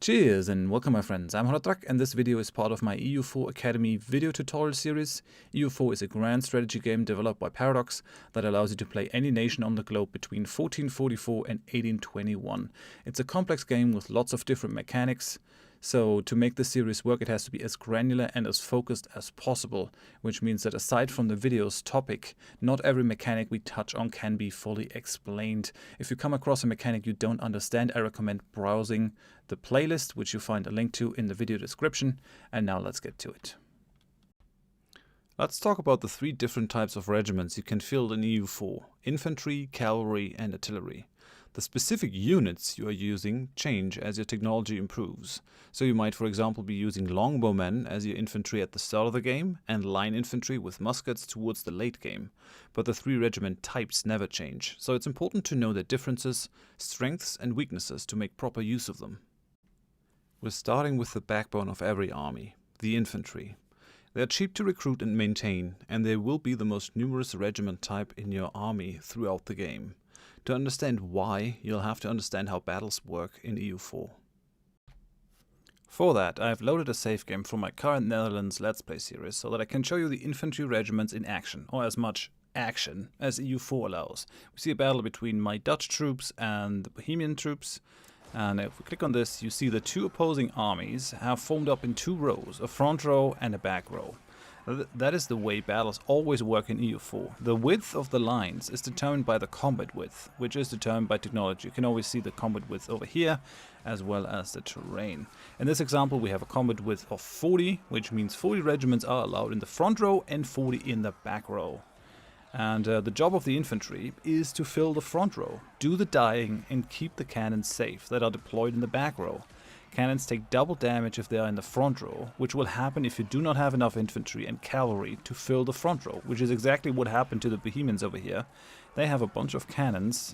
Cheers and welcome my friends, I'm Horath and this video is part of my EU4 Academy video tutorial series. EU4 is a grand strategy game developed by Paradox that allows you to play any nation on the globe between 1444 and 1821. It's a complex game with lots of different mechanics, so to make this series work it has to be as granular and as focused as possible, which means that aside from the video's topic, not every mechanic we touch on can be fully explained. If you come across a mechanic you don't understand, I recommend browsing the playlist, which you find a link to in the video description. And now let's get to it. Let's talk about the three different types of regiments you can field in EU4: infantry, cavalry and artillery. The specific units you are using change as your technology improves. So you might, for example, be using longbowmen as your infantry at the start of the game and line infantry with muskets towards the late game. But the three regiment types never change, so it's important to know their differences, strengths and weaknesses to make proper use of them. We're starting with the backbone of every army, the infantry. They are cheap to recruit and maintain, and they will be the most numerous regiment type in your army throughout the game. To understand why, you'll have to understand how battles work in EU4. For that, I have loaded a save game from my current Netherlands Let's Play series so that I can show you the infantry regiments in action, or as much action as EU4 allows. We see a battle between my Dutch troops and the Bohemian troops, and if we click on this, you see the two opposing armies have formed up in two rows, a front row and a back row. That is the way battles always work in EU4. The width of the lines is determined by the combat width, which is determined by technology. You can always see the combat width over here, as well as the terrain. In this example, we have a combat width of 40, which means 40 regiments are allowed in the front row and 40 in the back row. And the job of the infantry is to fill the front row, do the dying, and keep the cannons safe that are deployed in the back row. Cannons take double damage if they are in the front row, which will happen if you do not have enough infantry and cavalry to fill the front row, which is exactly what happened to the Bohemians over here. They have a bunch of cannons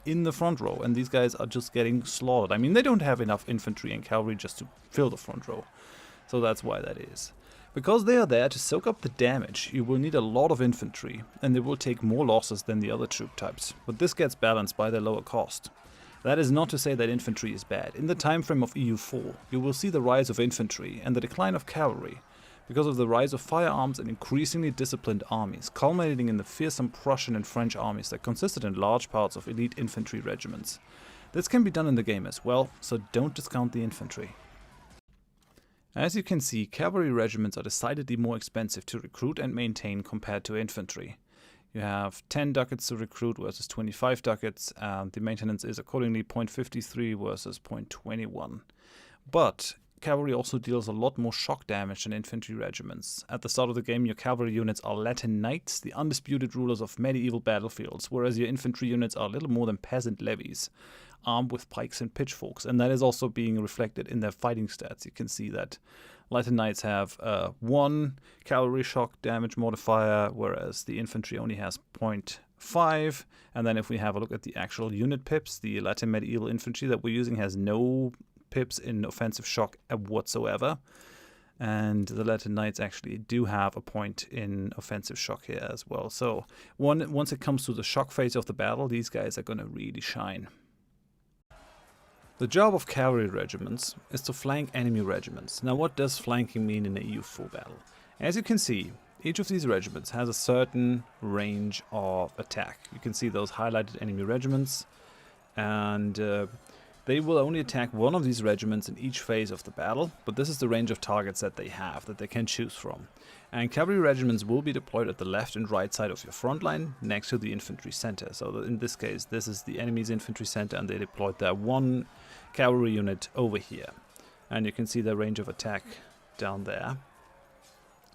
in the front row, and these guys are just getting slaughtered. I mean, they don't have enough infantry and cavalry just to fill the front row, so that's why that is. Because they are there to soak up the damage, you will need a lot of infantry, and they will take more losses than the other troop types, but this gets balanced by their lower cost. That is not to say that infantry is bad. In the time frame of EU4, you will see the rise of infantry and the decline of cavalry, because of the rise of firearms and increasingly disciplined armies, culminating in the fearsome Prussian and French armies that consisted in large parts of elite infantry regiments. This can be done in the game as well, so don't discount the infantry. As you can see, cavalry regiments are decidedly more expensive to recruit and maintain compared to infantry. You have 10 ducats to recruit versus 25 ducats, and the maintenance is accordingly 0.53 versus 0.21. But cavalry also deals a lot more shock damage than infantry regiments. At the start of the game, your cavalry units are Latin knights, the undisputed rulers of medieval battlefields, whereas your infantry units are little more than peasant levies, armed with pikes and pitchforks, and that is also being reflected in their fighting stats. You can see that Latin Knights have 1 cavalry shock damage modifier, whereas the infantry only has 0.5. And then if we have a look at the actual unit pips, the Latin medieval infantry that we're using has no pips in offensive shock whatsoever. And the Latin Knights actually do have a point in offensive shock here as well. So once it comes to the shock phase of the battle, these guys are going to really shine. The job of cavalry regiments is to flank enemy regiments. Now, what does flanking mean in a EU4 battle? As you can see, each of these regiments has a certain range of attack. You can see those highlighted enemy regiments, and they will only attack one of these regiments in each phase of the battle, but this is the range of targets that they have, that they can choose from. And cavalry regiments will be deployed at the left and right side of your front line, next to the infantry center. So in this case, this is the enemy's infantry center, and they deployed their one cavalry unit over here. And you can see the range of attack down there.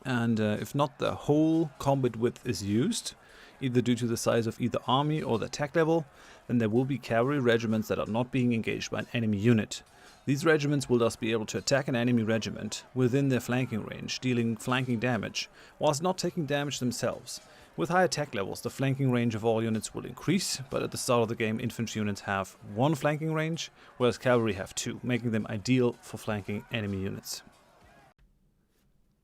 And if not the whole combat width is used, either due to the size of either army or the attack level, then there will be cavalry regiments that are not being engaged by an enemy unit. These regiments will thus be able to attack an enemy regiment within their flanking range, dealing flanking damage, whilst not taking damage themselves. With high attack levels, the flanking range of all units will increase, but at the start of the game, infantry units have 1 flanking range, whereas cavalry have 2, making them ideal for flanking enemy units.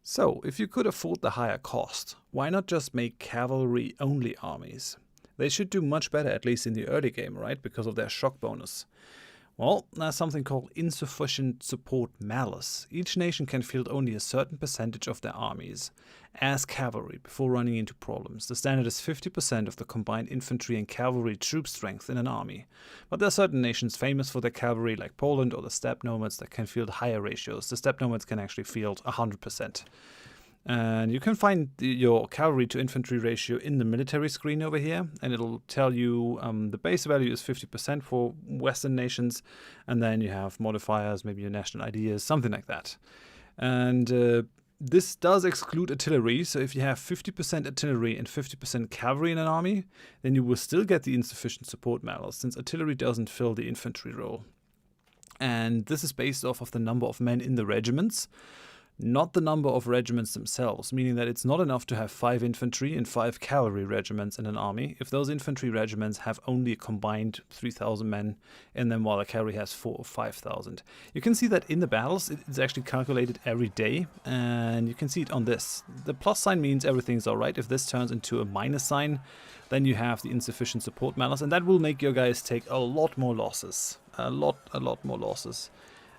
So, if you could afford the higher cost, why not just make cavalry-only armies? They should do much better, at least in the early game, right, because of their shock bonus. Well, there's something called Insufficient Support Malice. Each nation can field only a certain percentage of their armies as cavalry before running into problems. The standard is 50% of the combined infantry and cavalry troop strength in an army. But there are certain nations famous for their cavalry, like Poland or the steppe nomads, that can field higher ratios. The steppe nomads can actually field 100%. And you can find your cavalry to infantry ratio in the military screen over here, and it'll tell you the base value is 50% for Western nations, and then you have modifiers, maybe your national ideas, something like that. And this does exclude artillery, so if you have 50% artillery and 50% cavalry in an army, then you will still get the insufficient support malice, since artillery doesn't fill the infantry role. And this is based off of the number of men in the regiments, not the number of regiments themselves, meaning that it's not enough to have 5 infantry and 5 cavalry regiments in an army if those infantry regiments have only a combined 3,000 men in them, while the cavalry has 4,000 or 5,000. You can see that in the battles it's actually calculated every day, and you can see it on this. The plus sign means everything's alright. If this turns into a minus sign, then you have the insufficient support malice, and that will make your guys take a lot more losses. A lot more losses.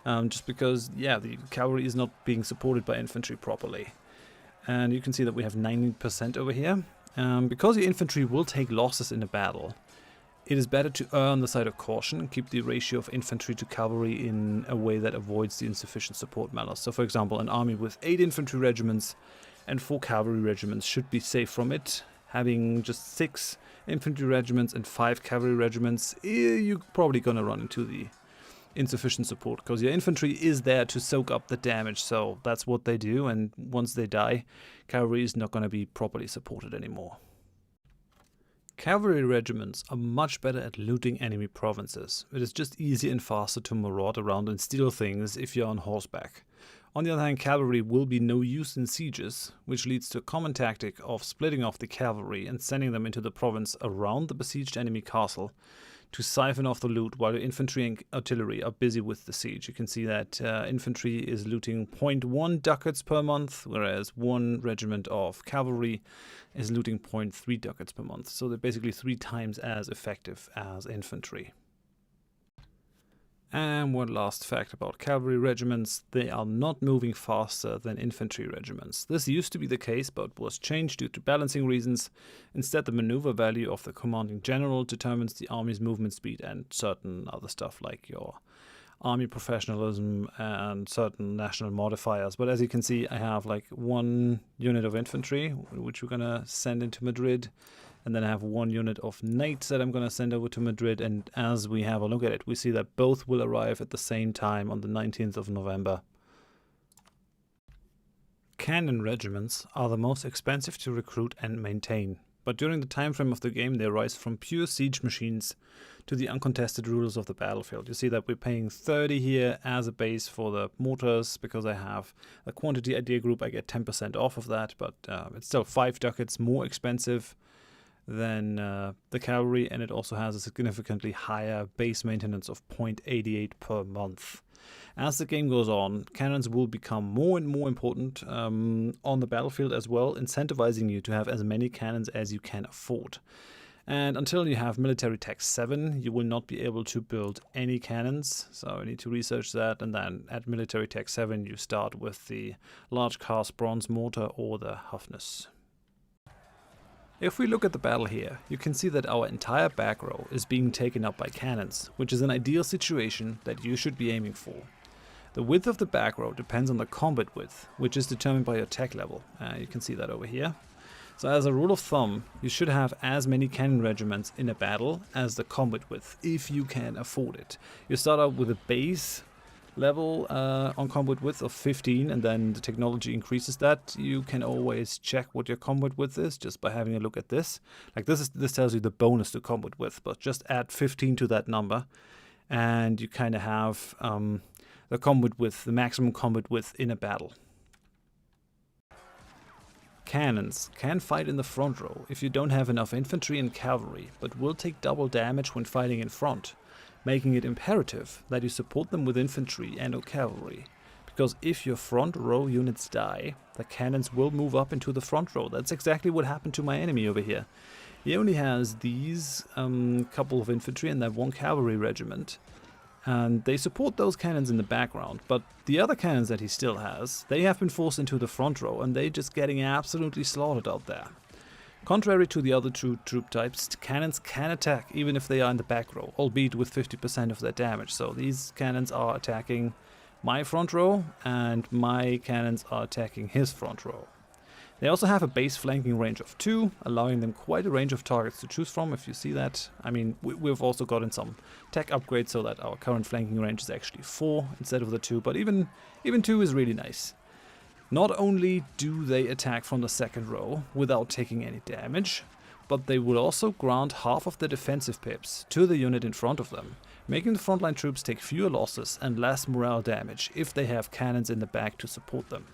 Just because, yeah, the cavalry is not being supported by infantry properly. And you can see that we have 90% over here. Because your infantry will take losses in a battle, it is better to err on the side of caution and keep the ratio of infantry to cavalry in a way that avoids the insufficient support malice. So, for example, an army with 8 infantry regiments and 4 cavalry regiments should be safe from it. Having just 6 infantry regiments and 5 cavalry regiments, you're probably going to run into the insufficient support, because your infantry is there to soak up the damage, so that's what they do, and once they die, cavalry is not going to be properly supported anymore. Cavalry regiments are much better at looting enemy provinces. It is just easier and faster to maraud around and steal things if you're on horseback. On the other hand, cavalry will be no use in sieges, which leads to a common tactic of splitting off the cavalry and sending them into the province around the besieged enemy castle to siphon off the loot, while your infantry and artillery are busy with the siege. You can see that infantry is looting 0.1 ducats per month, whereas one regiment of cavalry is looting 0.3 ducats per month. So they're basically 3 times as effective as infantry. And one last fact about cavalry regiments: they are not moving faster than infantry regiments. This used to be the case, but was changed due to balancing reasons. Instead, the maneuver value of the commanding general determines the army's movement speed and certain other stuff like your army professionalism and certain national modifiers. But as you can see, I have like 1 unit of infantry, which we're gonna send into Madrid. And then I have 1 unit of knights that I'm going to send over to Madrid. And as we have a look at it, we see that both will arrive at the same time on the 19th of November. Cannon regiments are the most expensive to recruit and maintain. But during the time frame of the game, they rise from pure siege machines to the uncontested rulers of the battlefield. You see that we're paying 30 here as a base for the mortars, because I have a quantity idea group. I get 10% off of that, but it's still 5 ducats more expensive than the cavalry, and it also has a significantly higher base maintenance of 0.88 per month. As the game goes on, cannons will become more and more important on the battlefield as well, incentivizing you to have as many cannons as you can afford. And until you have military tax 7, you will not be able to build any cannons, so you need to research that. And then at military tax 7 you start with the large cast bronze mortar or the Hafnis. If we look at the battle here, you can see that our entire back row is being taken up by cannons, which is an ideal situation that you should be aiming for. The width of the back row depends on the combat width, which is determined by your tech level. You can see that over here. So as a rule of thumb, you should have as many cannon regiments in a battle as the combat width, if you can afford it. You start out with a base level on combat width of 15, and then the technology increases that. You can always check what your combat width is just by having a look at this. Like this tells you the bonus to combat width, but just add 15 to that number and you kind of have the combat width, the maximum combat width in a battle. Cannons can fight in the front row if you don't have enough infantry and cavalry, but will take double damage when fighting in front, making it imperative that you support them with infantry and or cavalry, because if your front row units die, the cannons will move up into the front row. That's exactly what happened to my enemy over here. He only has these couple of infantry and that 1 cavalry regiment, And they support those cannons in the background, but the other cannons that he still has, they have been forced into the front row, and they're just getting absolutely slaughtered out there. Contrary to the other two troop types, cannons can attack even if they are in the back row, albeit with 50% of their damage. So these cannons are attacking my front row, and my cannons are attacking his front row. They also have a base flanking range of 2, allowing them quite a range of targets to choose from, if you see that. I mean, we've also gotten some tech upgrades so that our current flanking range is actually 4 instead of the 2, but even 2 is really nice. Not only do they attack from the second row without taking any damage, but they will also grant half of the defensive pips to the unit in front of them, making the frontline troops take fewer losses and less morale damage if they have cannons in the back to support them.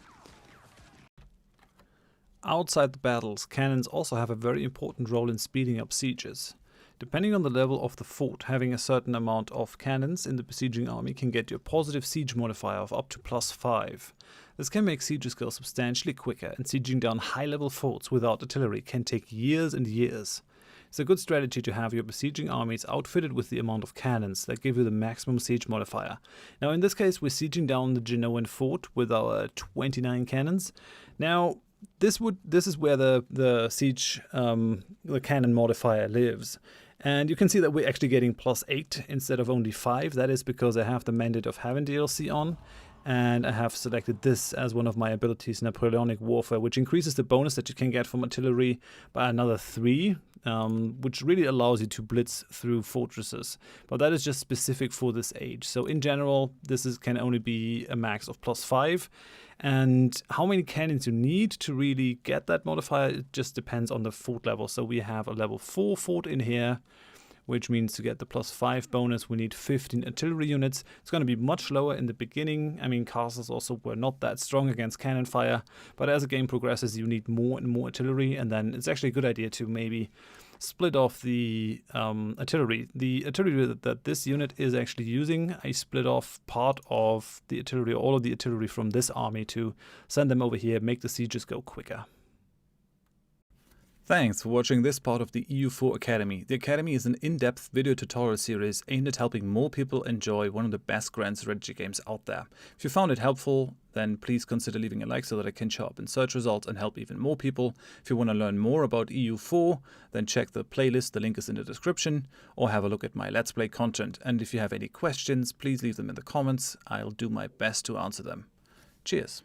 Outside the battles, cannons also have a very important role in speeding up sieges. Depending on the level of the fort, having a certain amount of cannons in the besieging army can get you a positive siege modifier of up to +5. This can make sieges go substantially quicker, and sieging down high-level forts without artillery can take years and years. It's a good strategy to have your besieging armies outfitted with the amount of cannons that give you the maximum siege modifier. Now in this case we're sieging down the Genoan fort with our 29 cannons. Now this is where the siege, the cannon modifier lives. And you can see that we're actually getting +8 instead of only 5. That is because I have the Mandate of Heaven DLC on, and I have selected this as one of my abilities, Napoleonic Warfare, which increases the bonus that you can get from artillery by another 3, which really allows you to blitz through fortresses. But that is just specific for this age. So in general, this can only be a max of +5. And how many cannons you need to really get that modifier, it just depends on the fort level. So we have a level 4 fort in here, which means to get the +5 bonus, we need 15 artillery units. It's going to be much lower in the beginning. I mean, castles also were not that strong against cannon fire, but as the game progresses, you need more and more artillery, and then it's actually a good idea to maybe split off the artillery. The artillery that this unit is actually using, I split off part of the artillery, all of the artillery from this army to send them over here, make the sieges go quicker. Thanks for watching this part of the EU4 Academy. The Academy is an in-depth video tutorial series aimed at helping more people enjoy one of the best grand strategy games out there. If you found it helpful, then please consider leaving a like so that it can show up in search results and help even more people. If you want to learn more about EU4, then check the playlist, the link is in the description, or have a look at my Let's Play content. And if you have any questions, please leave them in the comments. I'll do my best to answer them. Cheers!